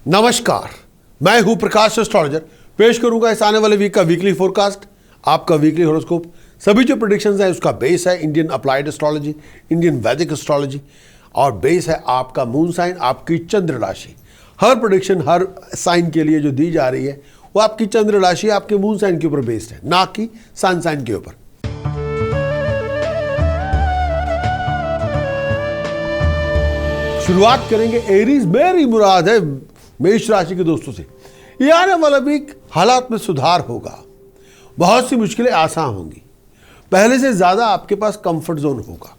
नमस्कार, मैं हूं प्रकाश एस्ट्रोलॉजर। पेश करूंगा इस आने वाले वीक का वीकली फोरकास्ट, आपका वीकली हॉरोस्कोप। सभी जो प्रेडिक्शंस है उसका बेस है इंडियन अप्लाइड एस्ट्रोलॉजी, इंडियन वैदिक एस्ट्रोलॉजी, और बेस है आपका मून साइन, आपकी चंद्र राशि। हर प्रेडिक्शन हर साइन के लिए जो दी जा रही है वो आपकी चंद्र राशि, आपके मून साइन के ऊपर बेस्ड है, ना कि सन साइन के ऊपर। शुरुआत करेंगे एरीज, मेरी मुराद है मेष राशि के दोस्तों से। ये आने वाला वीक हालात में सुधार होगा, बहुत सी मुश्किलें आसान होंगी, पहले से ज़्यादा आपके पास कंफर्ट जोन होगा।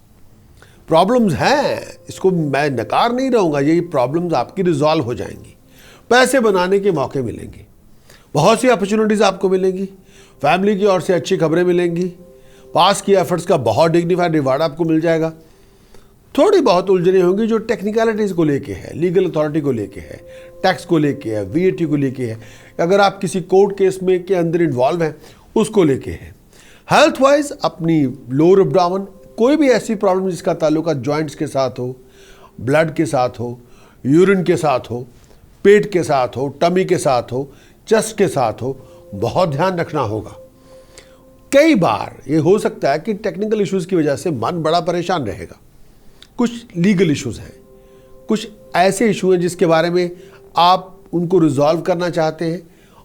प्रॉब्लम्स हैं, इसको मैं नकार नहीं रहूँगा, ये प्रॉब्लम्स आपकी रिजॉल्व हो जाएंगी। पैसे बनाने के मौके मिलेंगे, बहुत सी अपॉर्चुनिटीज़ आपको मिलेंगी, फैमिली की ओर से अच्छी खबरें मिलेंगी, पास की एफर्ट्स का बहुत डिग्निफाइड रिवार्ड आपको मिल जाएगा। थोड़ी बहुत उलझने होंगी जो टेक्निकलिटीज़ को लेके है, लीगल अथॉरिटी को लेके है, टैक्स को लेके है, वीएटी को लेके है, अगर आप किसी कोर्ट केस में के अंदर इन्वॉल्व हैं उसको लेके है। हेल्थ वाइज अपनी लोअर एब्डोमेन, कोई भी ऐसी प्रॉब्लम जिसका ताल्लुका जॉइंट्स के साथ हो, ब्लड के साथ हो, यूरिन के साथ हो, पेट के साथ हो, टमी के साथ हो, चेस्ट के साथ हो, बहुत ध्यान रखना होगा। कई बार ये हो सकता है कि टेक्निकल इश्यूज़ की वजह से मन बड़ा परेशान रहेगा। कुछ लीगल इश्यूज़ हैं, कुछ ऐसे इशू हैं जिसके बारे में आप उनको रिजॉल्व करना चाहते हैं,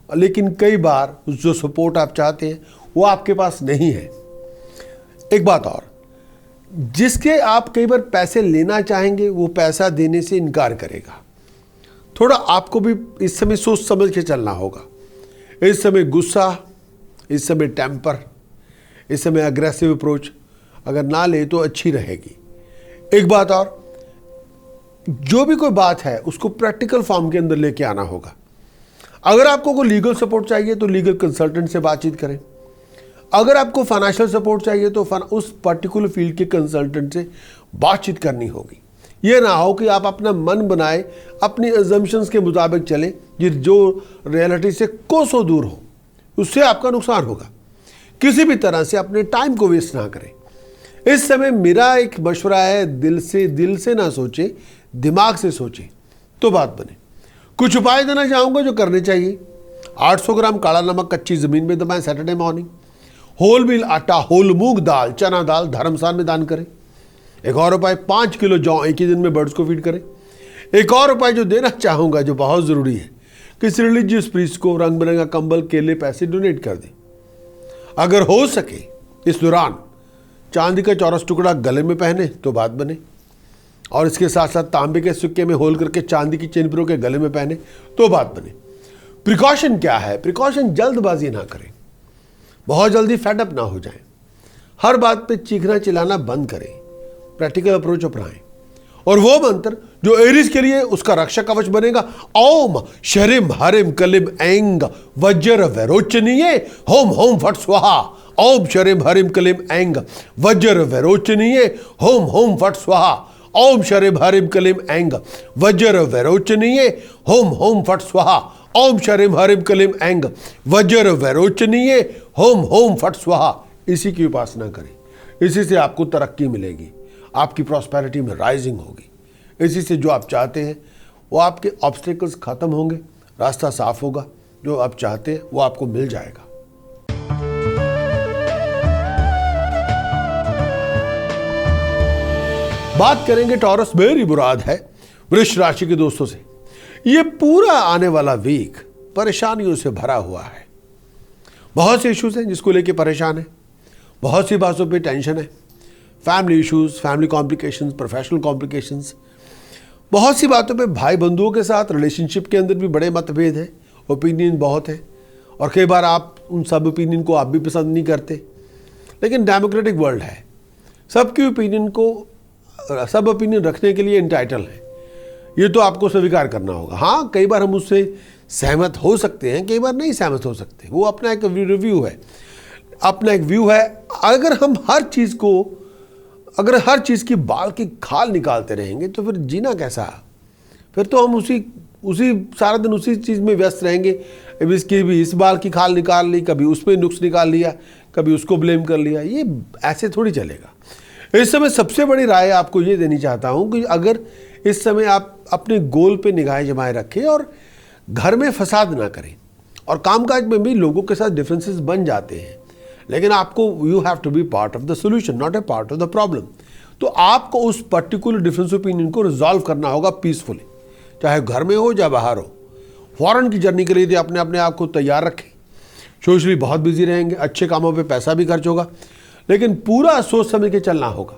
लेकिन कई बार जो सपोर्ट आप चाहते हैं वो आपके पास नहीं है। एक बात और, जिसके आप कई बार पैसे लेना चाहेंगे वो पैसा देने से इनकार करेगा। थोड़ा आपको भी इस समय सोच समझ के चलना होगा। इस समय गुस्सा, इस समय टेम्पर, इस समय अग्रेसिव अप्रोच अगर ना ले तो अच्छी रहेगी। एक बात और, जो भी कोई बात है उसको प्रैक्टिकल फॉर्म के अंदर लेके आना होगा। अगर आपको कोई लीगल सपोर्ट चाहिए तो लीगल कंसल्टेंट से बातचीत करें। अगर आपको फाइनेंशियल सपोर्ट चाहिए तो उस पर्टिकुलर फील्ड के कंसल्टेंट से बातचीत करनी होगी। ये ना हो कि आप अपना मन बनाए, अपनी अजम्पशंस के मुताबिक चलें जो रियलिटी से कोसों दूर हो, उससे आपका नुकसान होगा। किसी भी तरह से अपने टाइम को वेस्ट ना करें। इस समय मेरा एक मशवरा है, दिल से ना सोचे, दिमाग से सोचे तो बात बने। कुछ उपाय देना चाहूँगा जो करने चाहिए। 800 ग्राम काला नमक कच्ची ज़मीन में दबाएं सैटरडे मॉर्निंग। होल व्हील आटा, होल मूंग दाल, चना दाल धर्मशाला में दान करें। एक और उपाय, 5 किलो जौ एक ही दिन में बर्ड्स को फीड करें। एक और उपाय जो देना चाहूँगा जो बहुत ज़रूरी है, किसी रिलीजियस प्रीस्ट को रंग बिरंगा कंबल, केले, पैसे डोनेट कर दें। अगर हो सके इस दौरान चांदी का चौरस टुकड़ा गले में पहने तो बात बने, और इसके साथ साथ तांबे के सिक्के में होल करके चांदी की चेन पिरो के गले में पहने तो बात बने। प्रिकॉशन क्या है? प्रिकॉशन, जल्दबाजी ना करें, बहुत जल्दी फेडअप ना हो जाएं, हर बात पे चीखना चिल्लाना बंद करें, प्रैक्टिकल अप्रोच अपनाएं। और वो मंत्र जो एरीज के लिए उसका रक्षक कवच बनेगा, ओम शरिम हरिम कलिम ऐंग वज्र वैरोचनीय होम होम फट स्वाहा। ओम शरिम हरिम कलिम ऐंग वज्र वैरोचनीय होम होम फट स्वाहा। ओम शरिम हरिम कलिम ऐंग वज्र वैरोचनीय होम होम फट स्वाहा। ओम शरिम हरिम कलिम ऐंग वज्र वैरोचनीय होम होम फट स्वाहा। इसी की उपासना करें, इसी से आपको तरक्की मिलेगी, आपकी प्रॉस्पेरिटी में राइजिंग होगी। इसी से जो आप चाहते हैं वो आपके ऑब्स्टेकल्स खत्म होंगे, रास्ता साफ होगा, जो आप चाहते हैं वो आपको मिल जाएगा। बात करेंगे टॉरस, मेरी मुराद है वृष राशि के दोस्तों से। ये पूरा आने वाला वीक परेशानियों से भरा हुआ है। बहुत से इश्यूज हैं जिसको लेके परेशान है, बहुत सी बातों पे टेंशन है, family issues, family complications, professional complications, बहुत सी बातों पे भाई बंधुओं के साथ रिलेशनशिप के अंदर भी बड़े मतभेद हैं, ओपिनियन बहुत है, और कई बार आप उन सब ओपिनियन को आप भी पसंद नहीं करते। लेकिन डेमोक्रेटिक वर्ल्ड है, सबकी ओपिनियन को, सब ओपिनियन रखने के लिए इंटाइटल है, ये तो आपको स्वीकार करना होगा। हाँ, कई बार हम उससे सहमत हो सकते हैं, कई बार नहीं सहमत हो सकते, वो अपना एक रिव्यू है, अपना एक व्यू है। अगर हम हर चीज़ की बाल की खाल निकालते रहेंगे तो फिर जीना कैसा? फिर तो हम उसी सारा दिन उसी चीज़ में व्यस्त रहेंगे। इसकी भी इस बाल की खाल निकाल ली, कभी उसमें नुक्स निकाल लिया, कभी उसको ब्लेम कर लिया, ये ऐसे थोड़ी चलेगा। इस समय सबसे बड़ी राय आपको ये देनी चाहता हूँ कि अगर इस समय आप अपने गोल पे निगाहें जमाए रखें और घर में फसाद ना करें, और कामकाज में भी लोगों के साथ डिफरेंसेस बन जाते हैं, लेकिन आपको you have to be part of the solution, not a part of the problem. तो आपको उस पर्टिकुलर डिफरेंस ओपिनियन को रिजॉल्व करना होगा पीसफुली, चाहे घर में हो या बाहर हो। फॉरेन की जर्नी के लिए तो अपने आप को तैयार रखें। सोशली बहुत बिजी रहेंगे, अच्छे कामों पे पैसा भी खर्च होगा, लेकिन पूरा सोच समझ के चलना होगा।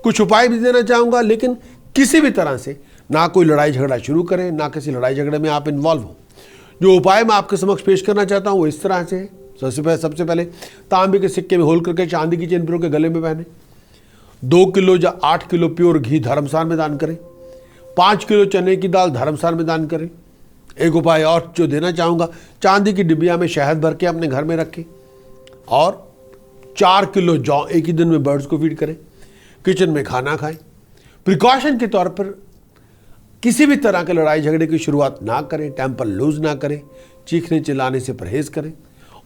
कुछ उपाय भी देना चाहूँगा, लेकिन किसी भी तरह से ना कोई लड़ाई झगड़ा शुरू करें, ना किसी लड़ाई झगड़े में आप इन्वॉल्व हो। जो उपाय मैं आपके समक्ष पेश करना चाहता हूँ वो इस तरह से है। सबसे पहले तांबे के सिक्के में होल करके चांदी की चेन पिरो के गले में पहने। 2 किलो या 8 किलो प्योर घी धर्मशाला में दान करें। 5 किलो चने की दाल धर्मशाला में दान करें। एक उपाय और जो देना चाहूँगा, चांदी की डिबिया में शहद भर के अपने घर में रखें, और 4 किलो जौ एक ही दिन में बर्ड्स को फीड करें। किचन में खाना खाएं। प्रिकॉशन के तौर पर किसी भी तरह के लड़ाई झगड़े की शुरुआत ना करें, टेम्पर लूज ना करें, चीखने चिल्लाने से परहेज करें।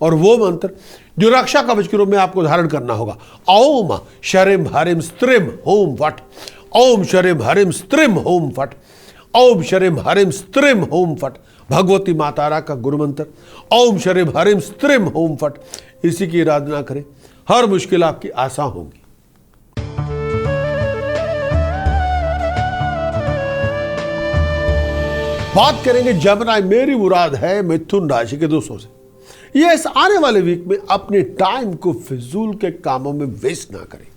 और वो मंत्र जो रक्षा कवच के रूप में आपको धारण करना होगा, ओम शरीम हरिम स्त्रिम होम फट, ओम शरीम हरिम स्त्रिम होम फट, ओम शरीम हरिम स्त्रिम होम फट, भगवती मातारा का गुरु मंत्र ओम शरीम हरिम स्त्रिम होम फट। इसी की आराधना करें, हर मुश्किल आपकी आसान होगी। बात करेंगे जमनाई, मेरी मुराद है मिथुन राशि के दोस्तों से। ये इस आने वाले वीक में अपने टाइम को फिजूल के कामों में वेस्ट ना करें।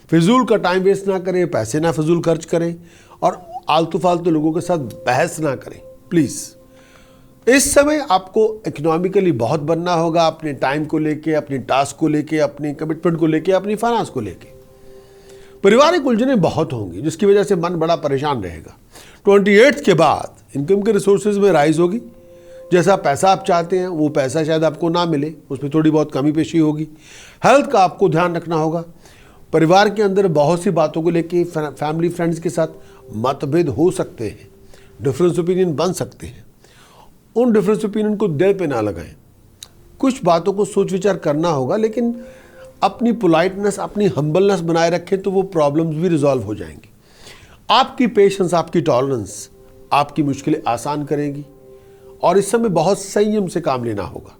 फिजूल का टाइम वेस्ट ना करें, पैसे ना फिजूल खर्च करें, और आलतू फालतू लोगों के साथ बहस ना करें प्लीज। इस समय आपको इकोनॉमिकली बहुत बनना होगा, अपने टाइम को लेके, अपने टास्क को लेके, अपनी कमिटमेंट को लेके, अपनी फाइनेंस को लेके। पारिवारिक उलझनें बहुत होंगी, जिसकी वजह से मन बड़ा परेशान रहेगा। 28 के बाद इनकम के रिसोर्सेज में राइज होगी। जैसा पैसा आप चाहते हैं वो पैसा शायद आपको ना मिले, उसमें थोड़ी बहुत कमी पेशी होगी। हेल्थ का आपको ध्यान रखना होगा। परिवार के अंदर बहुत सी बातों को लेके फैमिली फ्रेंड्स के साथ मतभेद हो सकते हैं, डिफरेंस ओपिनियन बन सकते हैं। उन डिफरेंस ओपिनियन को दिल पे ना लगाएं। कुछ बातों को सोच विचार करना होगा, लेकिन अपनी पोलाइटनेस, अपनी हम्बलनेस बनाए रखें तो वो प्रॉब्लम्स भी रिजॉल्व हो जाएंगी। आपकी पेशेंस, आपकी टॉलरेंस आपकी मुश्किलें आसान करेगी, और इस समय बहुत संयम से काम लेना होगा।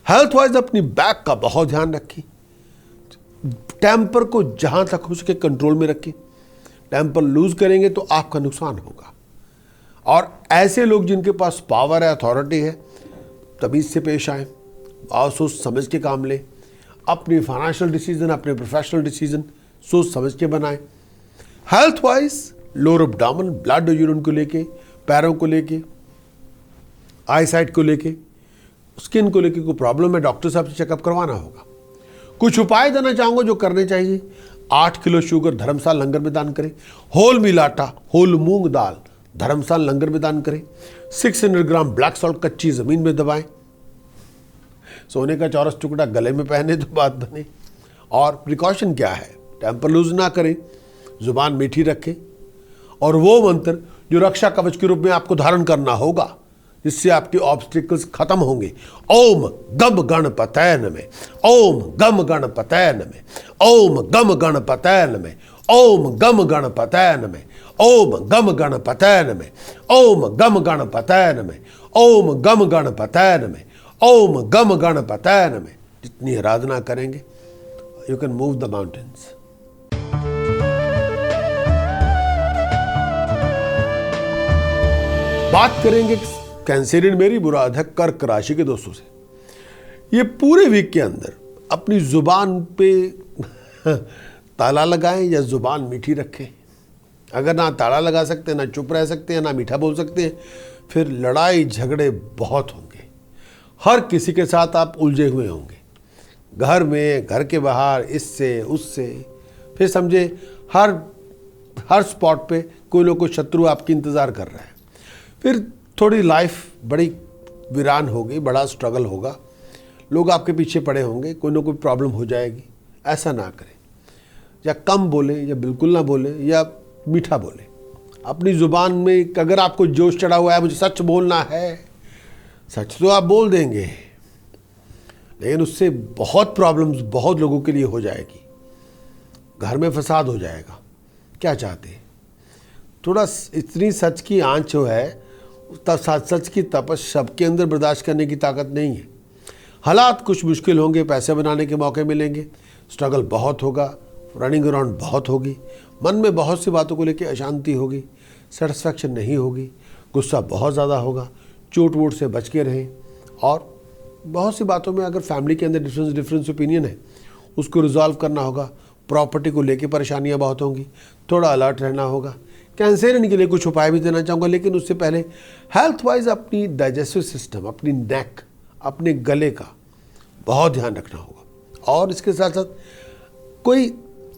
हेल्थ वाइज अपनी बैक का बहुत ध्यान रखें। टेम्पर को जहां तक हो सके कंट्रोल में रखें। टेम्पर लूज करेंगे तो आपका नुकसान होगा। और ऐसे लोग जिनके पास पावर है, अथॉरिटी है, तमीज से पेश आए, और सोच समझ के काम लें। अपनी फाइनेंशियल डिसीजन, अपने प्रोफेशनल डिसीजन सोच समझ के बनाएं। Health wise lower abdomen, blood urine को लेके, पैरों को लेके, आई साइट को लेके, स्किन को लेके कोई प्रॉब्लम है, डॉक्टर साहब से चेकअप करवाना होगा। कुछ उपाय देना चाहूँगा जो करने चाहिए। 8 किलो शुगर धर्मशाला लंगर में दान करें। होल मिल आटा, होल मूंग दाल धर्मशाला लंगर में दान करें। 600 ग्राम ब्लैक सॉल्ट कच्ची ज़मीन में दबाएं। सोने का चौरस टुकड़ा गले में पहने तो बात बने। और प्रिकॉशन क्या है, टेम्पर लूज ना करें, जुबान मीठी रखें, और वो मंत्र जो रक्षा कवच के रूप में आपको धारण करना होगा, जिससे आपके ऑब्स्टिकल्स खत्म होंगे। ओम गम गणपतय नमः, ओम गम गणपतय नमः, ओम गम गणपतय नमः, ओम गम गणपतय नमः, ओम गम गणपतय नमः, ओम गम गणपतय नमः, ओम गम गणपतय नमः, ओम गम गणपतय नमः। जितनी आराधना करेंगे, you can move the mountains. बात करेंगे कैंसरियन, मेरी मुराद है कर्क राशि के दोस्तों से। ये पूरे वीक के अंदर अपनी जुबान पे ताला लगाएं या जुबान मीठी रखें। अगर ना ताला लगा सकते हैं, ना चुप रह सकते हैं, ना मीठा बोल सकते हैं, फिर लड़ाई झगड़े बहुत होंगे। हर किसी के साथ आप उलझे हुए होंगे, घर में, घर के बाहर, इससे उससे। फिर समझे हर स्पॉट पे कोई ना कोई शत्रु आपकी इंतज़ार कर रहा है। फिर थोड़ी लाइफ बड़ी वीरान होगी, बड़ा स्ट्रगल होगा, लोग आपके पीछे पड़े होंगे, कोई ना कोई प्रॉब्लम हो जाएगी। ऐसा ना करें। या कम बोले, या बिल्कुल ना बोले, या मीठा बोले। अपनी ज़ुबान में अगर आपको जोश चढ़ा हुआ है, मुझे सच बोलना है, सच तो आप बोल देंगे, लेकिन उससे बहुत प्रॉब्लम्स बहुत लोगों के लिए हो जाएगी। घर में फसाद हो जाएगा। क्या चाहते हैं? थोड़ा इतनी सच की आंच जो है तब सच की तपस सबके अंदर बर्दाश्त करने की ताकत नहीं है। हालात कुछ मुश्किल होंगे, पैसे बनाने के मौके मिलेंगे, स्ट्रगल बहुत होगा, रनिंग अराउंड बहुत होगी, मन में बहुत सी बातों को लेकर अशांति होगी, सेटिस्फैक्शन नहीं होगी, गुस्सा बहुत ज़्यादा होगा, चोट वोट से बच के रहें। और बहुत सी बातों में अगर फैमिली के अंदर डिफरेंस ओपिनियन है उसको रिजॉल्व करना होगा। प्रॉपर्टी को लेके परेशानियां बहुत होंगी, थोड़ा अलर्ट रहना होगा। कैंसरियन के लिए कुछ उपाय भी देना चाहूँगा, लेकिन उससे पहले हेल्थ वाइज अपनी डाइजेस्टिव सिस्टम, अपनी नेक, अपने गले का बहुत ध्यान रखना होगा। और इसके साथ साथ कोई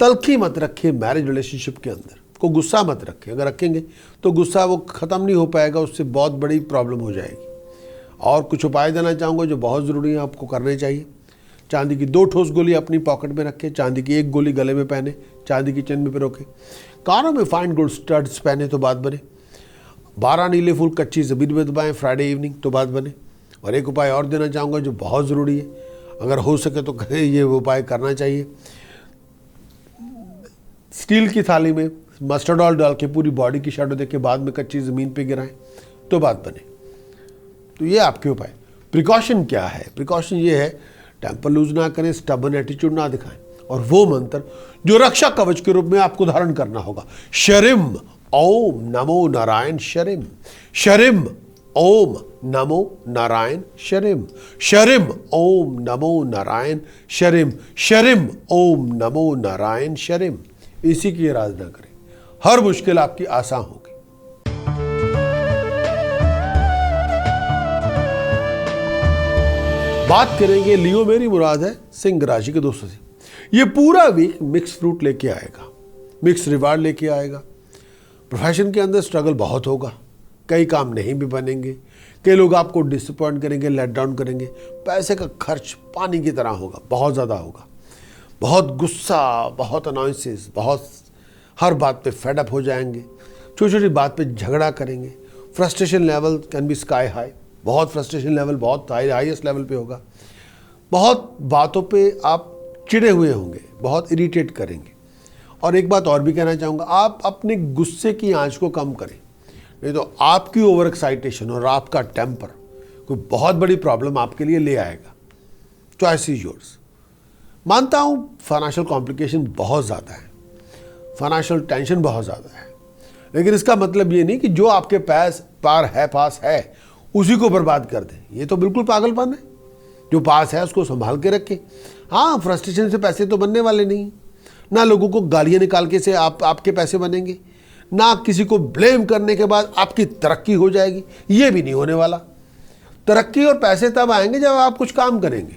तलखी मत रखें मैरिज रिलेशनशिप के अंदर, को गुस्सा मत रखें। अगर रखेंगे तो गुस्सा वो ख़त्म नहीं हो पाएगा, उससे बहुत बड़ी प्रॉब्लम हो जाएगी। और कुछ उपाय देना चाहूँगा जो बहुत ज़रूरी है, आपको करने चाहिए। चांदी की 2 ठोस गोली अपनी पॉकेट में रखें, चांदी की 1 गोली गले में पहने, चांदी की चेन में पिरोके, कानों में फाइन गोल्ड स्टड्स पहने तो बात बने। 12 नीले फूल कच्ची ज़मीन में दबाएं फ्राइडे इवनिंग तो बात बने। और एक उपाय और देना चाहूँगा जो बहुत ज़रूरी है, अगर हो सके तो कहें ये उपाय करना चाहिए। स्टील की थाली में मस्टर्ड ऑयल डाल के पूरी बॉडी की शैडो देके बाद में कच्ची ज़मीन पे गिराएं तो बात बने। तो ये आपके उपाय। प्रिकॉशन क्या है? प्रिकॉशन ये है, टेम्पर लूज ना करें, स्टबन एटीट्यूड ना दिखाएं, और वो मंत्र जो रक्षा कवच के रूप में आपको धारण करना होगा, शरिम ओम नमो नारायण शरिम, शरिम ओम नमो नारायण शरिम, शरिम ओम नमो नारायण शरिम, शरिम ओम नमो नारायण शरिम। इसी की आराधना करें, हर मुश्किल आपकी आसान होगी। बात करेंगे लियो मेरी मुराद है सिंह राशि के दोस्तों से। ये पूरा वीक मिक्स फ्रूट लेके आएगा, मिक्स रिवार्ड लेके आएगा। प्रोफेशन के अंदर स्ट्रगल बहुत होगा, कई काम नहीं भी बनेंगे, कई लोग आपको डिसअपॉइंट करेंगे, लेट डाउन करेंगे। पैसे का खर्च पानी की तरह होगा, बहुत ज़्यादा होगा। बहुत गुस्सा, बहुत अनॉयसेस, बहुत हर बात पे फेड अप हो जाएंगे, छोटी छोटी बात पे झगड़ा करेंगे। Frustration level can be sky high, बहुत फ्रस्ट्रेशन लेवल बहुत हाईएस्ट लेवल पे होगा। बहुत बातों पे आप चिढ़े हुए होंगे, बहुत इरिटेट करेंगे। और एक बात और भी कहना चाहूँगा, आप अपने गुस्से की आंच को कम करें, नहीं तो आपकी ओवर एक्साइटेशन और आपका टेम्पर कोई बहुत बड़ी प्रॉब्लम आपके लिए ले आएगा। Choice is yours. मानता हूँ फाइनेंशियल कॉम्प्लिकेशन बहुत ज़्यादा है, फाइनेंशियल टेंशन बहुत ज़्यादा है, लेकिन इसका मतलब ये नहीं कि जो आपके पास है उसी को बर्बाद कर दें। ये तो बिल्कुल पागलपन है। जो पास है उसको संभाल के रखें। हाँ, फ्रस्ट्रेशन से पैसे तो बनने वाले नहीं, ना लोगों को गालियाँ निकाल के से आपके पैसे बनेंगे, ना किसी को ब्लेम करने के बाद आपकी तरक्की हो जाएगी, ये भी नहीं होने वाला। तरक्की और पैसे तब आएंगे जब आप कुछ काम करेंगे,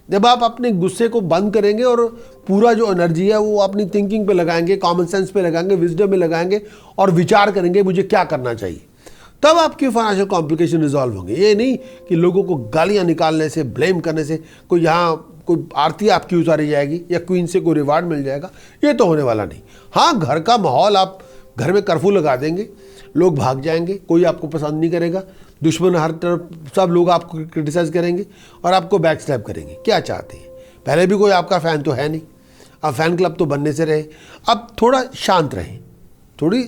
जब आप अपने गुस्से को बंद करेंगे और पूरा जो एनर्जी है वो अपनी थिंकिंग पे लगाएंगे, कॉमन सेंस पे लगाएंगे, विजडम में लगाएंगे और विचार करेंगे मुझे क्या करना चाहिए। तब आपकी फाइनेंशियल कॉम्प्लिकेशन रिजॉल्व होंगे। ये नहीं कि लोगों को गालियां निकालने से, ब्लेम करने से कोई कोई आरती आपकी उतारी जाएगी या क्वीन से कोई रिवार्ड मिल जाएगा, ये तो होने वाला नहीं। हाँ, घर का माहौल, आप घर में कर्फ्यू लगा देंगे, लोग भाग जाएंगे, कोई आपको पसंद नहीं करेगा, दुश्मन हर तरफ, सब लोग आपको क्रिटिसाइज करेंगे और आपको बैक स्टैब करेंगे। क्या चाहते हैं? पहले भी कोई आपका फ़ैन तो है नहीं, अब फ़ैन क्लब तो बनने से रहे। अब थोड़ा शांत रहें, थोड़ी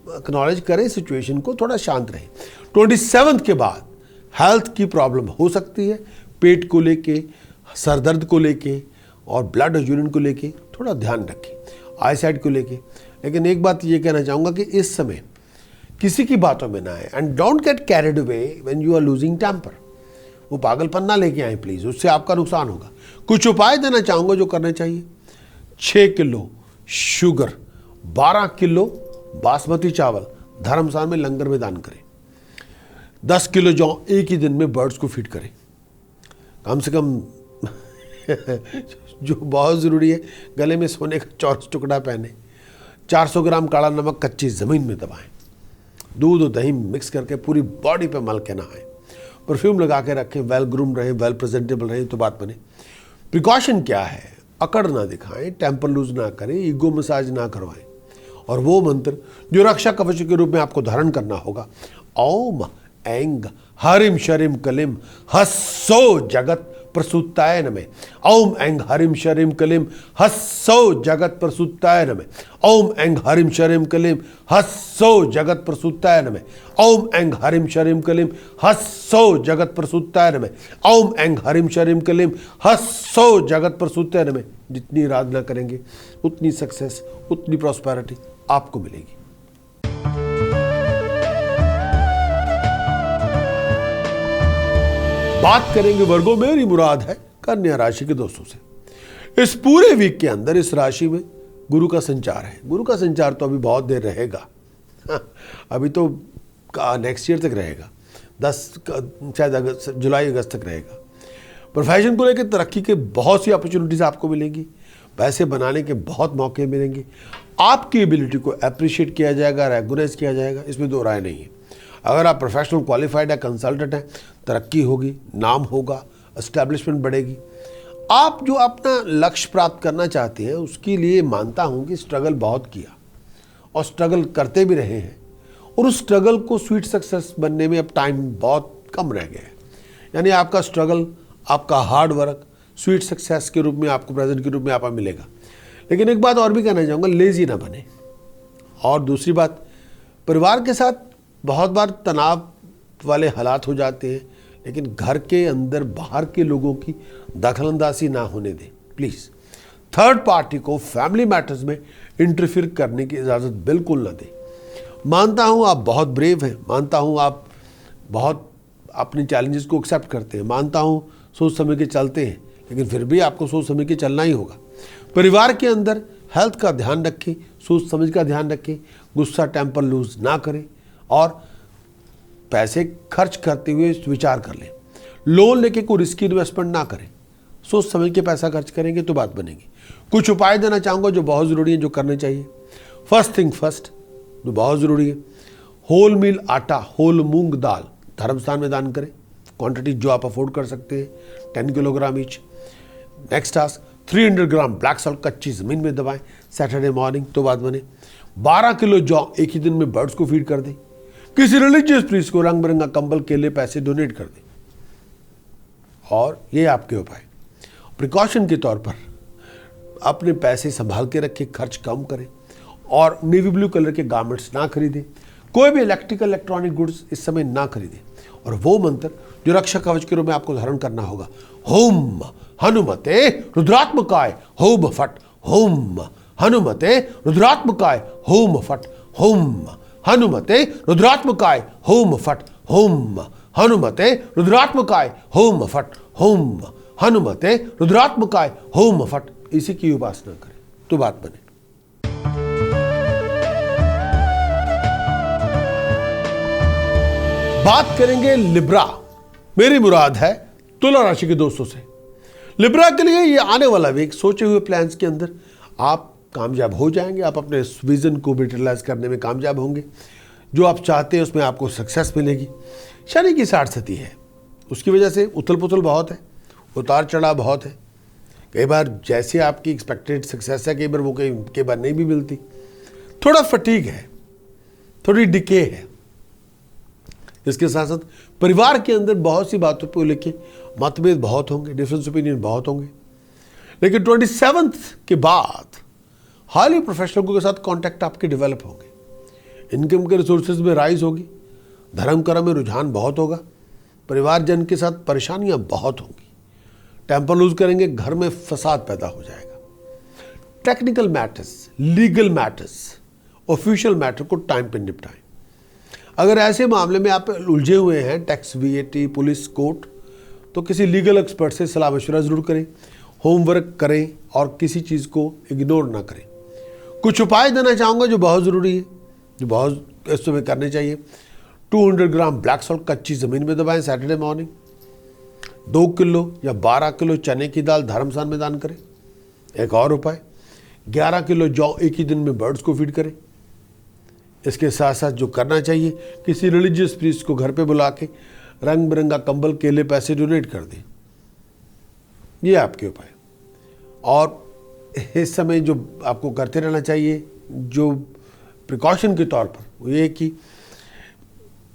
एक्नॉलेज करें सिचुएशन को, थोड़ा शांत रहें। 27 के बाद हेल्थ की प्रॉब्लम हो सकती है, पेट को लेके, सर दर्द को लेके और ब्लड और यूरिन को लेके थोड़ा ध्यान रखें, आई साइड को लेके। लेकिन एक बात ये कहना चाहूँगा कि इस समय किसी की बातों में ना आए, and don't get carried away when you are losing temper. वो पागलपन ना लेके आए प्लीज़, उससे आपका नुकसान होगा। कुछ उपाय देना चाहूँगा जो करने चाहिए। 6 किलो शुगर, 12 किलो बासमती चावल धर्मशाला में लंगर में दान करें। 10 किलो जौ एक ही दिन में बर्ड्स को फीड करें, कम से कम जो बहुत ज़रूरी है, गले में सोने का चौरस टुकड़ा पहने। 400 ग्राम काला नमक कच्ची ज़मीन में दबाएं। दूध और दही मिक्स करके पूरी बॉडी पे मल के नहाएं। परफ्यूम लगा के रखें, वेल ग्रूम रहे, वेल प्रेजेंटेबल रहे तो बात बने। प्रिकॉशन क्या है? अकड़ ना दिखाएं, टेम्पर लूज ना करें, ईगो मसाज ना करवाएं। और वो मंत्र जो रक्षा कवच के रूप में आपको धारण करना होगा, ओम ऐंग हरिम शरिम कलिम हस्सो जगत प्रसूताय नमः। ओम ऐं हरिम शरीम कलीम हस्सौ जगत प्रसूताय नमः। ओम ऐं हरिम शरीम कलीम हस्सौ जगत प्रसूताय नमः। ओम ऐं हरिम शरीम कलीम हस्सौ जगत प्रसूताय नमः। ओम ऐं हरिम शरीम कलीम हस्सौ जगत प्रसूताय नमः। जितनी आराधना करेंगे उतनी सक्सेस, उतनी प्रॉस्पेरिटी आपको मिलेगी। बात करेंगे वर्गो, मेरी मुराद है कन्या राशि के दोस्तों से। इस पूरे वीक के अंदर इस राशि में गुरु का संचार है। गुरु का संचार तो अभी बहुत देर रहेगा, अभी तो नेक्स्ट ईयर तक रहेगा, 10 शायद अगस्त, जुलाई अगस्त तक रहेगा। प्रोफेशन को लेकर तरक्की के बहुत सी अपॉर्चुनिटीज आपको मिलेंगी, पैसे बनाने के बहुत मौके मिलेंगे, आपकी एबिलिटी को अप्रिशिएट किया जाएगा, रेकग्नाइज किया जाएगा, इसमें दो राय नहीं है। अगर आप प्रोफेशनल क्वालिफाइड है, कंसल्टेंट हैं, तरक्की होगी, नाम होगा, एस्टैब्लिशमेंट बढ़ेगी। आप जो अपना लक्ष्य प्राप्त करना चाहते हैं उसके लिए मानता हूं कि स्ट्रगल बहुत किया और स्ट्रगल करते भी रहे हैं, और उस स्ट्रगल को स्वीट सक्सेस बनने में अब टाइम बहुत कम रह गया है। यानी आपका स्ट्रगल, आपका हार्ड वर्क स्वीट सक्सेस के रूप में आपको प्रेजेंट के रूप में आपको मिलेगा। लेकिन एक बात और भी कहना चाहूँगा, लेजी ना बने। और दूसरी बात, परिवार के साथ बहुत बार तनाव वाले हालात हो जाते हैं, लेकिन घर के अंदर बाहर के लोगों की दखलंदाजी ना होने दें प्लीज़। थर्ड पार्टी को फैमिली मैटर्स में इंटरफियर करने की इजाज़त बिल्कुल ना दें। मानता हूँ आप बहुत ब्रेव हैं, मानता हूँ आप बहुत अपने चैलेंजेस को एक्सेप्ट करते हैं, मानता हूँ सोच समझ के चलते हैं, लेकिन फिर भी आपको सोच समझ के चलना ही होगा। परिवार के अंदर हेल्थ का ध्यान रखें, सोच समझ का ध्यान रखें, गुस्सा टेम्पर लूज ना करें, और पैसे खर्च करते हुए विचार कर लें। लोन लेके कोई रिस्की इन्वेस्टमेंट ना करें, सोच समझ के पैसा खर्च करेंगे तो बात बनेगी। कुछ उपाय देना चाहूँगा जो बहुत ज़रूरी है, जो करने चाहिए। फर्स्ट थिंग फर्स्ट, जो बहुत ज़रूरी है, होल मील आटा, होल मूंग दाल धर्म स्थान में दान करें। क्वांटिटी जो आप अफोर्ड कर सकते हैं, 10 किलोग्राम ईच। नेक्स्ट टास्क, 300 ग्राम ब्लैक सॉल्ट कच्ची ज़मीन में दबाएं सैटरडे मॉर्निंग तो बात बने। 12 किलो जौ एक ही दिन में बर्ड्स को फीड कर दें। किसी रिलीजियस प्रीस्ट को रंग बिरंगा कंबल, केले, पैसे डोनेट कर दें। और ये आपके उपाय। प्रिकॉशन के तौर पर अपने पैसे संभाल के रखें, खर्च कम करें, और नेवी ब्लू कलर के गारमेंट्स ना खरीदें। कोई भी इलेक्ट्रिकल इलेक्ट्रॉनिक गुड्स इस समय ना खरीदें। और वो मंत्र जो रक्षा कवच के रूप में आपको धारण करना होगा, होम हनुमते रुद्रात्मकाय होम फट, होम हनुमते रुद्रात्मकाय होम फट, होम हनुमते रुद्रात्मकाय होम फट, होम हनुमते रुद्रात्मकाय होम फट, होम हनुमते रुद्रात्मकाय होम फट। इसी की उपासना करें तो बात बने। बात करेंगे लिब्रा, मेरी मुराद है तुला राशि के दोस्तों से। लिब्रा के लिए ये आने वाला वीक सोचे हुए प्लान्स के अंदर आप कामयाब हो जाएंगे। आप अपने विजन को मटेरियलाइज करने में कामयाब होंगे। जो आप चाहते हैं उसमें आपको सक्सेस मिलेगी। शनि की 60 सती है, उसकी वजह से उथल पुथल बहुत है, उतार चढ़ाव बहुत है। कई बार जैसे आपकी एक्सपेक्टेड सक्सेस है, कई बार वो कई बार नहीं भी मिलती। थोड़ा फटीग है, थोड़ी डिके है। इसके साथ साथ परिवार के अंदर बहुत सी बातों को लेके मतभेद बहुत होंगे, डिफरेंस ओपिनियन बहुत होंगे। लेकिन 27 के बाद हाईली प्रोफेशनल के साथ कांटेक्ट आपके डेवलप होंगे। इनकम के रिसोर्सेज में राइज होगी। धर्म कर्म में रुझान बहुत होगा। परिवारजन के साथ परेशानियां बहुत होंगी। टेम्पर लूज करेंगे, घर में फसाद पैदा हो जाएगा। Technical matters, legal matters, official matter को टाइम पे निपटाएं। अगर ऐसे मामले में आप उलझे हुए हैं, टैक्स, VAT, पुलिस, कोर्ट, तो किसी लीगल एक्सपर्ट से सलाह मशवरा जरूर करें। होमवर्क करें और किसी चीज़ को इग्नोर ना करें। कुछ उपाय देना चाहूँगा जो बहुत ज़रूरी है, जो बहुत इस समय करने चाहिए। 200 ग्राम ब्लैक सॉल्ट कच्ची ज़मीन में दबाएं सैटरडे मॉर्निंग। 2 किलो या 12 किलो चने की दाल धर्मस्थान में दान करें। एक और उपाय, 11 किलो जौ एक ही दिन में बर्ड्स को फीड करें। इसके साथ साथ जो करना चाहिए, किसी रिलीजियस प्रीस्ट को घर पे बुला के रंग बिरंगा कंबल, केले, पैसे डोनेट कर दें। ये आपके उपाय। और इस समय जो आपको करते रहना चाहिए, जो प्रिकॉशन के तौर पर, वो ये कि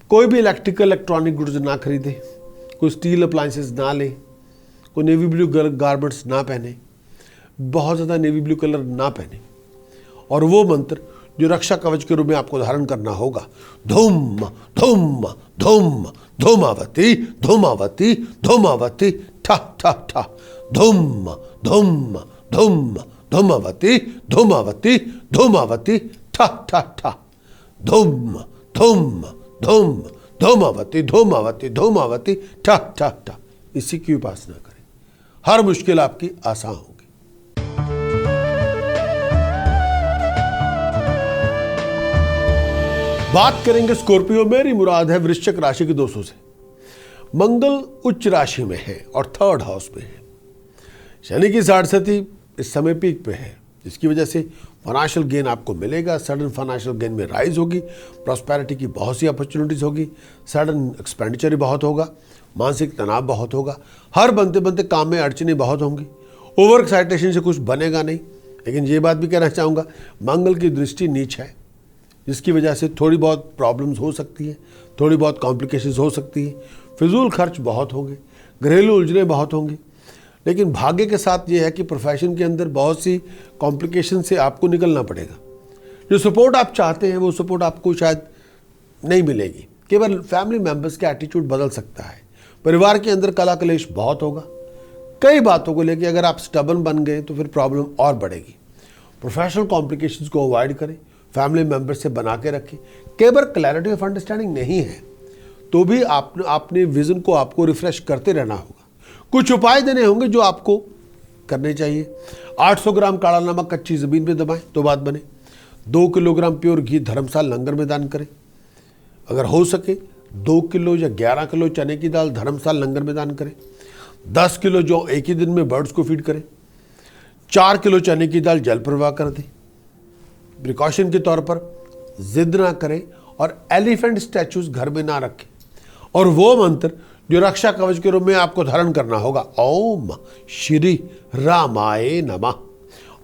कोई भी इलेक्ट्रिकल इलेक्ट्रॉनिक गुड्स ना खरीदें, कोई स्टील अप्लायंसेस ना लें, को नेवी ब्लू गारमेंट्स ना पहने, बहुत ज़्यादा नेवी ब्लू कलर ना पहने। और वो मंत्र जो रक्षा कवच के रूप में आपको धारण करना होगा, धूम धूम धूम धूमावती धूमावती धूमावती ठा ठा ठा, धूम धूम धूम धूमावती धूमावती धूमावती ठा ठा ठा, धूम धूम धूम धूमावती धूमावती धूमावती ठा ठा ठा। इसी की उपासना करें, हर मुश्किल आपकी आसान होगी। बात करेंगे स्कॉर्पियो, मेरी मुराद है वृश्चिक राशि के दोस्तों से। मंगल उच्च राशि में है और 3rd हाउस में है। शनि की साढ़े इस समय पीक पे है, जिसकी वजह से फाइनेंशियल गेन आपको मिलेगा। सडन फाइनेंशियल गेन में राइज होगी, प्रॉस्पेरिटी की बहुत सी अपॉर्चुनिटीज होगी, सडन एक्सपेंडिचर बहुत होगा, मानसिक तनाव बहुत होगा, हर बनते बनते काम में अड़चने बहुत होंगी, ओवर एक्साइटेशन से कुछ बनेगा नहीं। लेकिन ये बात भी कहना चाहूँगा, मंगल की दृष्टि नीच है, जिसकी वजह से थोड़ी बहुत प्रॉब्लम्स हो सकती है, थोड़ी बहुत कॉम्प्लिकेशंस हो सकती है, फिजूल खर्च बहुत होंगे, घरेलू उलझने बहुत होंगी। लेकिन भाग्य के साथ ये है कि प्रोफेशन के अंदर बहुत सी कॉम्प्लिकेशन से आपको निकलना पड़ेगा। जो सपोर्ट आप चाहते हैं वो सपोर्ट आपको शायद नहीं मिलेगी। केवल फैमिली मेंबर्स का एटीट्यूड बदल सकता है। परिवार के अंदर कला कलेश बहुत होगा। कई बातों को लेकर अगर आप स्टबर्न बन गए तो फिर प्रॉब्लम और बढ़ेगी। प्रोफेशनल कॉम्प्लिकेशंस को अवॉइड करें, फैमिली मेंबर से बना के रखें। केवल क्लैरिटी ऑफ अंडरस्टैंडिंग नहीं है तो भी आपने विजन को आपको रिफ्रेश करते रहना होगा। कुछ उपाय देने होंगे जो आपको करने चाहिए। 800 ग्राम काला नमक कच्ची ज़मीन में दबाएं तो बात बने। 2 किलोग्राम प्योर घी धर्मशाला लंगर में दान करें। अगर हो सके 2 किलो या 11 किलो चने की दाल धर्मशाला लंगर में दान करें। 10 किलो जौ एक ही दिन में बर्ड्स को फीड करें। 4 किलो चने की दाल जल प्रवाह कर दें। प्रिकॉशन के तौर पर जिद ना करें और एलिफेंट स्टैचूज घर में ना रखें। और वो मंत्र जो रक्षा कवच के रूप में आपको धारण करना होगा, ओम श्री रामाय नमः,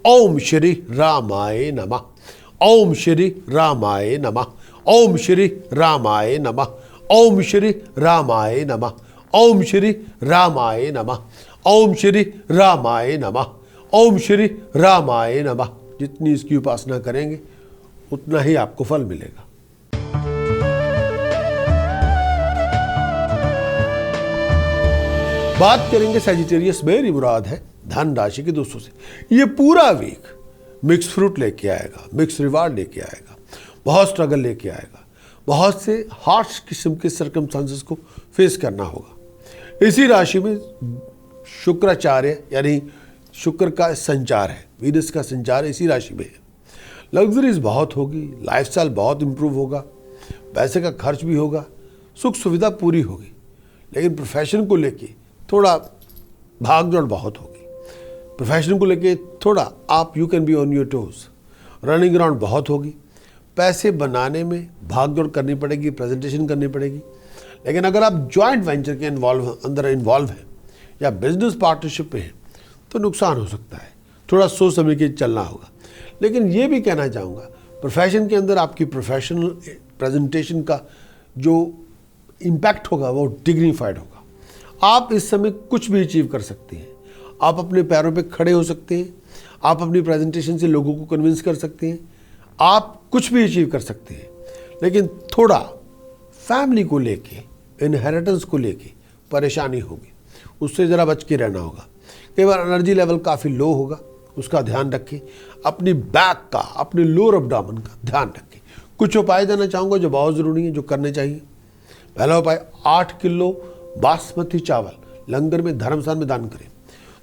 ओम श्री रामाय नमः, ओम श्री रामाय नमः, ओम श्री रामाय नमः, ओम श्री रामाय नमः, ओम श्री रामाय नमः, ओम श्री रामाय नमः, ओम श्री रामाय नमः। जितनी इसकी उपासना करेंगे उतना ही आपको फल मिलेगा। बात करेंगे सैजिटेरियस, मेरी मुराद है धन राशि के दोस्तों से। ये पूरा वीक मिक्स फ्रूट लेके आएगा, मिक्स रिवार्ड लेके आएगा, बहुत स्ट्रगल लेके आएगा, बहुत से हार्श किस्म के सर्कमस्टांसेस को फेस करना होगा। इसी राशि में शुक्राचार्य यानी शुक्र का संचार है, वीनस का संचार इसी राशि में है। लग्जरीज बहुत होगी, लाइफस्टाइल बहुत इंप्रूव होगा, पैसे का खर्च भी होगा, सुख सुविधा पूरी होगी। लेकिन प्रोफेशन को लेके थोड़ा भाग दौड़ बहुत होगी। प्रोफेशन को लेके थोड़ा आप you can be on your toes, running around बहुत होगी। पैसे बनाने में भाग दौड़ करनी पड़ेगी, प्रेजेंटेशन करनी पड़ेगी। लेकिन अगर आप जॉइंट वेंचर के अंदर इन्वॉल्व हैं या बिजनेस पार्टनरशिप में हैं तो नुकसान हो सकता है, थोड़ा सोच समझ के चलना होगा। लेकिन ये भी कहना चाहूँगा, प्रोफेशन के अंदर आपकी प्रोफेशनल प्रेजेंटेशन का जो इम्पैक्ट होगा वो डिग्निफाइड होगा। आप इस समय कुछ भी अचीव कर सकते हैं। आप अपने पैरों पे खड़े हो सकते हैं, आप अपनी प्रेजेंटेशन से लोगों को कन्विंस कर सकते हैं, आप कुछ भी अचीव कर सकते हैं। लेकिन थोड़ा फैमिली को लेके, इनहेरिटेंस को लेके परेशानी होगी, उससे ज़रा बच के रहना होगा। कई बार एनर्जी लेवल काफ़ी लो होगा, उसका ध्यान रखें। अपनी बैक का, अपने लोअर एब्डोमेन का ध्यान रखें। कुछ उपाय देना चाहूँगा जो बहुत ज़रूरी है, जो करने चाहिए। पहला उपाय, 8 किलो बासमती चावल लंगर में धर्मशाला में दान करें।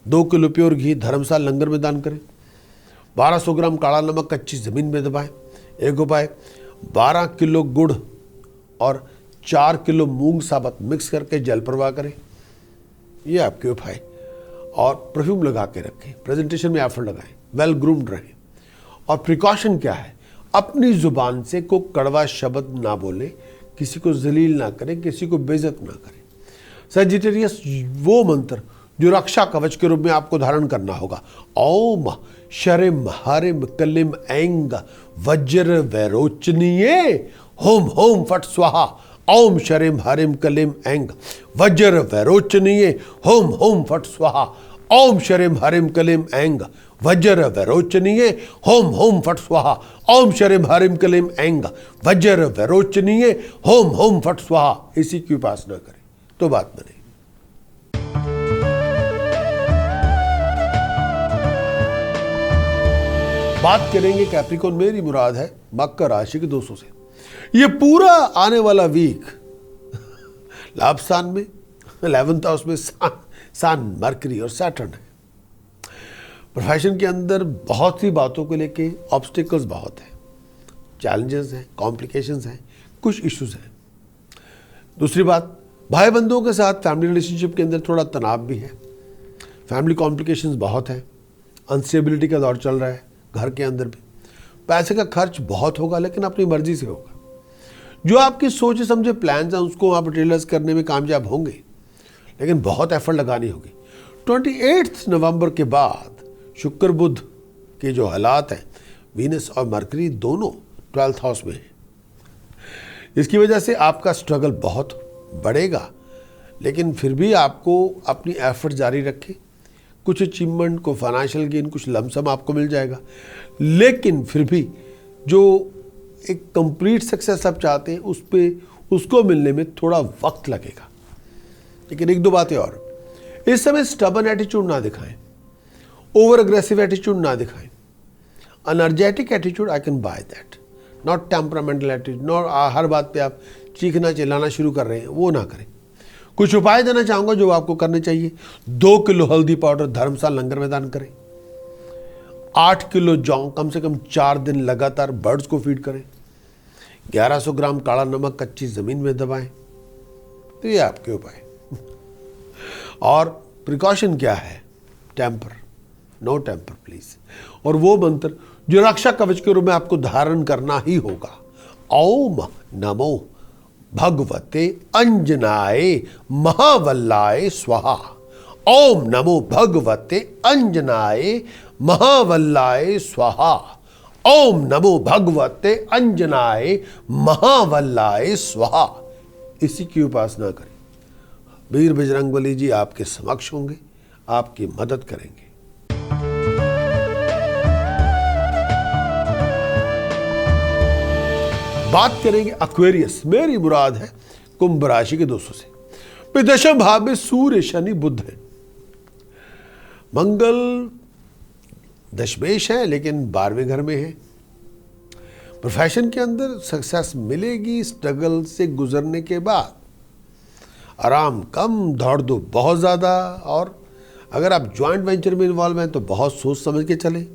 2 किलो प्योर घी धर्मशाला लंगर में दान करें। 1200 ग्राम काला नमक कच्ची ज़मीन में दबाएं। एक उपाय, 12 किलो गुड़ और 4 किलो मूंग साबुत मिक्स करके जल प्रवाह करें। ये आपके उपाय। और परफ्यूम लगा के रखें, प्रेजेंटेशन में एफर्ट लगाएं, वेल ग्रूम्ड रहें। और प्रिकॉशन क्या है, अपनी ज़ुबान से को कड़वा शब्द ना बोले, किसी को जलील ना करें, किसी को बेइज्जत ना करें। सैजिटेरियस, वो मंत्र जो रक्षा कवच के रूप में आपको धारण करना होगा, ओम शरिम हरिम कलिम ऐंग वज्र वैरोचनीये होम होम फट स्वाहा ओम शरीम हरिम कलिम ऐंग वज्र वैरोचनीय होम होम फट स्वाहा। ओम शरीम हरिम कलिम ऐंग वज्र वैरोचनीय होम होम फट स्वाहा। ओम शरीम हरिम कलिम ऐंग वज्र वैरोचनीय होम होम फट स्वाहा। इसी की उपासना करें तो बात बने। बात करेंगे कैप्रिकॉर्न, मेरी मुराद है मकर राशि के दोस्तों से। ये पूरा आने वाला वीक लाभ स्थान में 11th हाउस में सन मरकरी और सैटर्न है। प्रोफेशन के अंदर बहुत सी बातों को लेके ऑब्स्टिकल्स बहुत हैं, चैलेंजेस हैं, कॉम्प्लिकेशंस हैं, कुछ इश्यूज हैं। दूसरी बात, भाई बंधुओं के साथ फैमिली रिलेशनशिप के अंदर थोड़ा तनाव भी है, फैमिली कॉम्प्लिकेशंस बहुत हैं, अनस्टेबिलिटी का दौर चल रहा है घर के अंदर भी। पैसे का खर्च बहुत होगा लेकिन अपनी मर्जी से होगा। जो आपकी सोचे समझे प्लान्स हैं उसको आप रियलाइज करने में कामयाब होंगे, लेकिन बहुत एफर्ट लगानी होगी। 28 नवंबर के बाद शुक्र बुध के जो हालात हैं, वीनस और मरकरी दोनों 12th हाउस में हैं। इसकी वजह से आपका स्ट्रगल बहुत बढ़ेगा, लेकिन फिर भी आपको अपनी एफर्ट जारी रखें। कुछ अचीवमेंट को फाइनेंशियल गेन, कुछ लमसम आपको मिल जाएगा, लेकिन फिर भी जो एक कंप्लीट सक्सेस आप चाहते हैं उसको मिलने में थोड़ा वक्त लगेगा। लेकिन एक दो बातें और, इस समय स्टबन एटीट्यूड ना दिखाएं, ओवर अग्रेसिव एटीट्यूड ना दिखाएं। Energetic attitude I can buy that, not temperamental attitude, not हर बात पे आप चीखना चिल्लाना शुरू कर रहे हैं, वो ना करें। कुछ उपाय देना चाहूँगा जो आपको करने चाहिए। 2 किलो हल्दी पाउडर धर्मशाला लंगर में दान करें। 8 किलो जौ कम से कम 4 दिन लगातार बर्ड्स को फीड करें। 1100 ग्राम काला नमक कच्ची ज़मीन में दबाएं। तो ये आपके उपाय। और प्रिकॉशन क्या है? Temper, no temper please. और वो मंत्र जो रक्षा कवच के रूप में आपको धारण करना ही होगा, ओम नमो भगवते अंजनाय महावल्लाय स्वाहा। ओम नमो भगवते अंजनाय महावल्लाय स्वाहा। ओम नमो भगवते अंजनाय महावल्लाय स्वाहा। इसी की उपासना करें। वीर बजरंगबली जी आपके समक्ष होंगे, आपकी मदद करेंगे। बात करेंगे एक्वेरियस, मेरी मुराद है कुंभ राशि के दोस्तों से। दशम भाव में सूर्य शनि बुध है। मंगल दशमेश है लेकिन 12वें घर में है। प्रोफेशन के अंदर सक्सेस मिलेगी स्ट्रगल से गुजरने के बाद। आराम कम, दौड़ दो बहुत ज़्यादा। और अगर आप ज्वाइंट वेंचर में इन्वॉल्व हैं तो बहुत सोच समझ के चलें।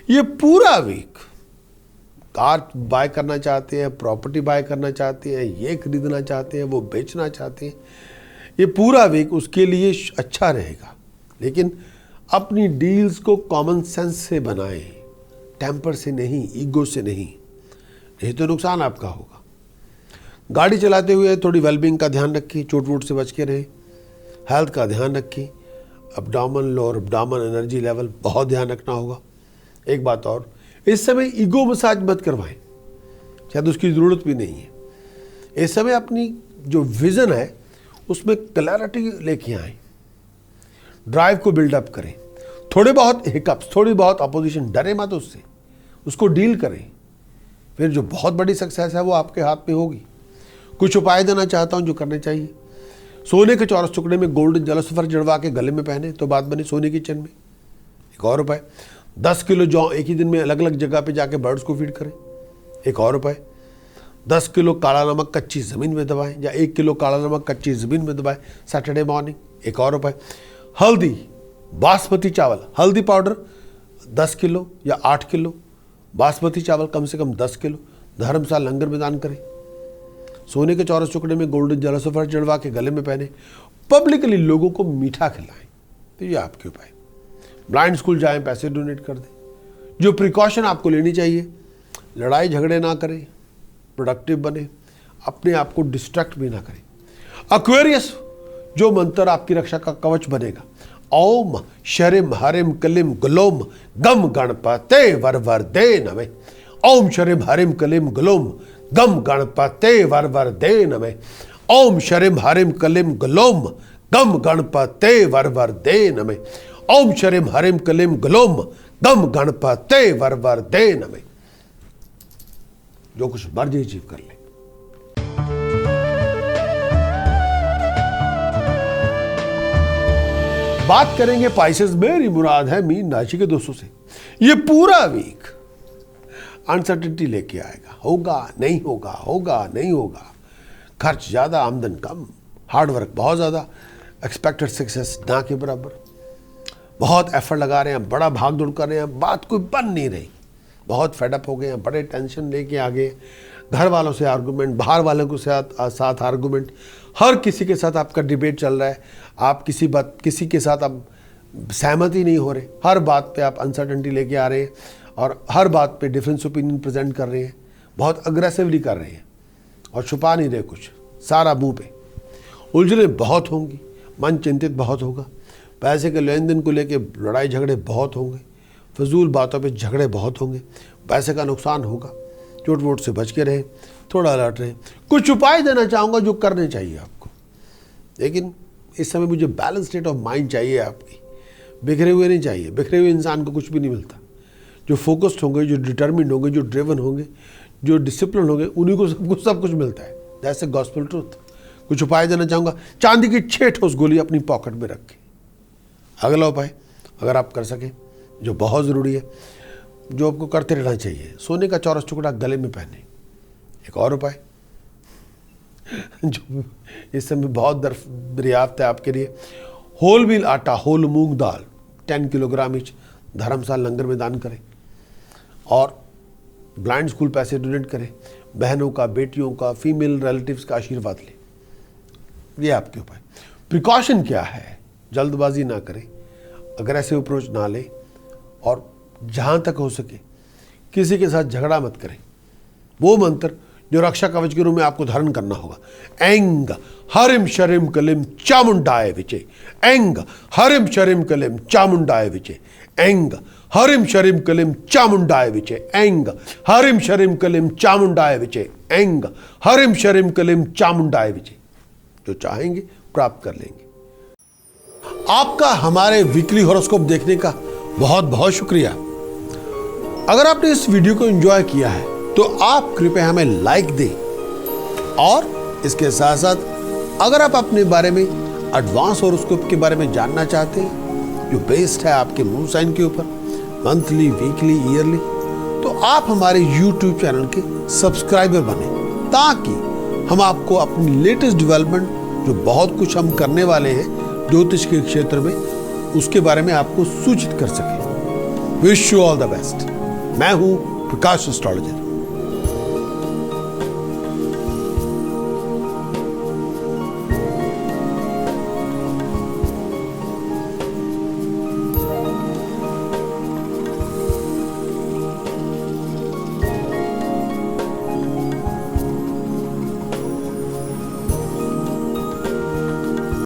ये पूरा वीक कार बाय करना चाहते हैं, प्रॉपर्टी बाय करना चाहते हैं, ये खरीदना चाहते हैं, वो बेचना चाहते हैं, ये पूरा वीक उसके लिए अच्छा रहेगा। लेकिन अपनी डील्स को कॉमन सेंस से बनाएं, टेम्पर से नहीं, ईगो से नहीं तो नुकसान आपका होगा। गाड़ी चलाते हुए थोड़ी वेलबींग का ध्यान रखिए, चोट वोट से बच के रहें। हेल्थ का ध्यान रखिए। अब्डामन, लोअर अब्डामन एनर्जी लेवल बहुत ध्यान रखना होगा। एक बात और, इस समय ईगो मसाज मत करवाएं, शायद उसकी ज़रूरत भी नहीं है। इस समय अपनी जो विज़न है उसमें क्लैरिटी लेके आएँ, ड्राइव को बिल्डअप करें। थोड़े बहुत हिकअप्स, थोड़ी बहुत अपोजिशन, डरे मत उससे, उसको डील करें। फिर जो बहुत बड़ी सक्सेस है वो आपके हाथ में होगी। कुछ उपाय देना चाहता हूँ जो करने चाहिए। सोने के चौरस टुकड़े में गोल्डन जलसफर जड़वा के गले में पहने तो बात बनी सोने की चेन में। एक और उपाय, 10 किलो जौ एक ही दिन में अलग अलग जगह पे जाके बर्ड्स को फीड करें। एक और उपाय, 10 किलो काला नमक कच्ची ज़मीन में दबाएं या 1 किलो काला नमक कच्ची ज़मीन में दबाएं सैटरडे मॉर्निंग। एक और उपाय, हल्दी बासमती चावल, हल्दी पाउडर 10 किलो या 8 किलो, बासमती चावल कम से कम 10 किलो धर्मशाला लंगर में दान करें। सोने के चौरस टुकड़े में गोल्डन जलसफर जड़वा के गले में पहने, पब्लिकली लोगों को मीठा खिलाएं। तो ये आपके उपाय। ब्लाइंड स्कूल जाएं, पैसे डोनेट कर दें। जो प्रिकॉशन आपको लेनी चाहिए, लड़ाई झगड़े ना करें, प्रोडक्टिव बने, अपने आप को डिस्ट्रैक्ट भी ना करें। एक्वेरियस, जो मंत्र आपकी रक्षा का कवच बनेगा, ओम शरिम हरिम कलिम ग्लोम गम गणपते वर वर दे नमे। ओम शरिम हरिम कलिम ग्लोम गम गणपते वरवरदे नमः। ओम शरीम हरिम कलिम ग्लोम गम गणपते वरवरदे नमः। ओम शरीम हरिम कलिम ग्लोम गम गणपते वरवरदे नमः। जो कुछ मर्जी अचीव कर ले। बात करेंगे पाइसेस, मेरी मुराद है मीन राशि के दोस्तों से। ये पूरा वीक अनसर्टेनिटी लेके आएगा, होगा नहीं होगा, होगा नहीं होगा, खर्च ज्यादा आमदन कम, हार्डवर्क बहुत ज्यादा, एक्सपेक्टेड सक्सेस ना के बराबर, बहुत एफर्ट लगा रहे हैं, बड़ा भाग दौड़ कर रहे हैं, बात कोई बन नहीं रही, बहुत फेडअप हो गए हैं, बड़े टेंशन लेके आ गए, घर वालों से आर्गूमेंट, बाहर वालों के साथ आर्गूमेंट, हर किसी के साथ आपका डिबेट चल रहा है, आप किसी के साथ आप सहमति नहीं हो रहे, हर बात पे आप अनसर्टेनिटी लेके आ रहे हैं और हर बात पे डिफरेंस ओपिनियन प्रेजेंट कर रहे हैं, बहुत अग्रेसिवली कर रहे हैं और छुपा नहीं रहे कुछ, सारा मुंह पे। उलझनें बहुत होंगी, मन चिंतित बहुत होगा, पैसे के लेन देन को लेके लड़ाई झगड़े बहुत होंगे, फजूल बातों पे झगड़े बहुत होंगे, पैसे का नुकसान होगा, चोट वोट से बच के रहें, थोड़ा अलर्ट रहें। कुछ उपाय देना चाहूँगा जो करने चाहिए आपको, लेकिन इस समय मुझे बैलेंस स्टेट ऑफ माइंड चाहिए आपकी, बिखरे हुए नहीं चाहिए। बिखरे हुए इंसान को कुछ भी नहीं मिलता। जो फोकस्ड होंगे, जो डिटर्मिन्ड होंगे, जो ड्रिवन होंगे, जो डिसिप्लिन होंगे, उन्हीं को सब कुछ मिलता है। That's a gospel truth. कुछ उपाय देना चाहूँगा, चांदी की 6 ठोस गोली अपनी पॉकेट में रखें। अगला उपाय अगर आप कर सकें, जो बहुत ज़रूरी है, जो आपको करते रहना चाहिए, सोने का चौरस टुकड़ा गले में पहने। एक और उपाय जो इस समय बहुत दरियाफ्त है आपके लिए, होल व्हील आटा, होल मूंग दाल 10 किलोग्राम ईच धर्मशाला लंगर में दान करें और ब्लाइंड स्कूल पैसे डोनेट करें। बहनों का, बेटियों का, फीमेल रिलेटिव्स का आशीर्वाद लें। ये आपके उपाय। प्रिकॉशन क्या है? जल्दबाजी ना करें, अग्रेसिव अप्रोच ना लें और जहाँ तक हो सके किसी के साथ झगड़ा मत करें। वो मंत्र जो रक्षा कवच के रूप में आपको धारण करना होगा, एंग हरिम शरिम कलिम चामुंडाय विचे, एंग हरिम शरिम कलिम चामुंडाय विचे, एंग हरिम शरिम कलिम चामुंडाय विचे, एंग हरिम शरिम कलिम चामुंडाय विचे, एंग हरिम शरिम कलिम चामुंडाय विचे। जो चाहेंगे प्राप्त कर लेंगे। आपका हमारे वीकली हॉरोस्कोप देखने का बहुत बहुत शुक्रिया। अगर आपने इस वीडियो को एंजॉय किया है तो आप कृपया हमें लाइक दें और इसके साथ साथ अगर आप अपने बारे में एडवांस हॉरोस्कोप के बारे में जानना चाहते हैं जो बेस्ड है आपके मून साइन के ऊपर, मंथली, वीकली, ईयरली, तो आप हमारे YouTube चैनल के सब्सक्राइबर बने ताकि हम आपको अपनी लेटेस्ट डेवलपमेंट, जो बहुत कुछ हम करने वाले हैं ज्योतिष के क्षेत्र में, उसके बारे में आपको सूचित कर सकें। Wish you all the best. मैं हूं प्रकाश एस्ट्रोलॉजर।